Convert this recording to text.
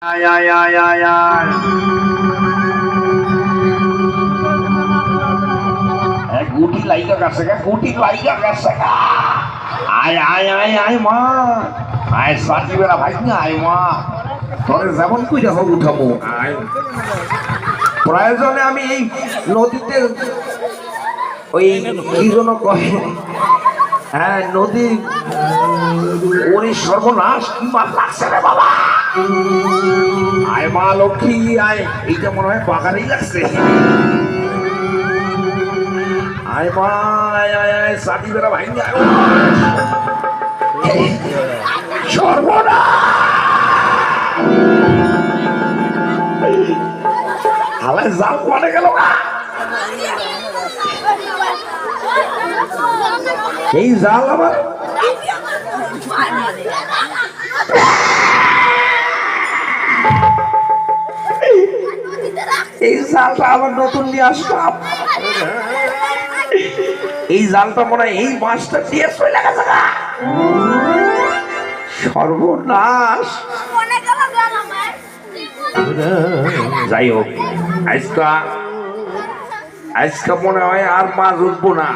আয় আয় আয় আয় আয় গুটি লাইগা গেছে গা, গুটি লাইগা গেছে গা। আয় আয় আয় আয় মা, আয় সাজি বেড়া ভাই না, আয় মা তোরে যেমন কইরা হোক উঠাবো। আয় প্রয়োজনে আমি এই নদীতে ওই কি যেন কয়, হ্যাঁ নদী ওরে সর্বনাশ কি মাছ লাগছে রে বাবা। আয় মা লক্ষ্মী আয়, এইটা মনে হয় বাগানেই লাগছে। আয় মা আয় আয় আয় সাথী বেড়া ভাই সর্বনাশ হালায় জাল মানে গেল না। এই জাল আবার এই জালটা আবার নতুন নিয়ে আসলাম। এই জালটা মনে হয় এই মাছটা দিয়ে চলে গেছে। সর্বনাশ। যাই হোক আজকা মনে হয় আর মাছ উঠবো না।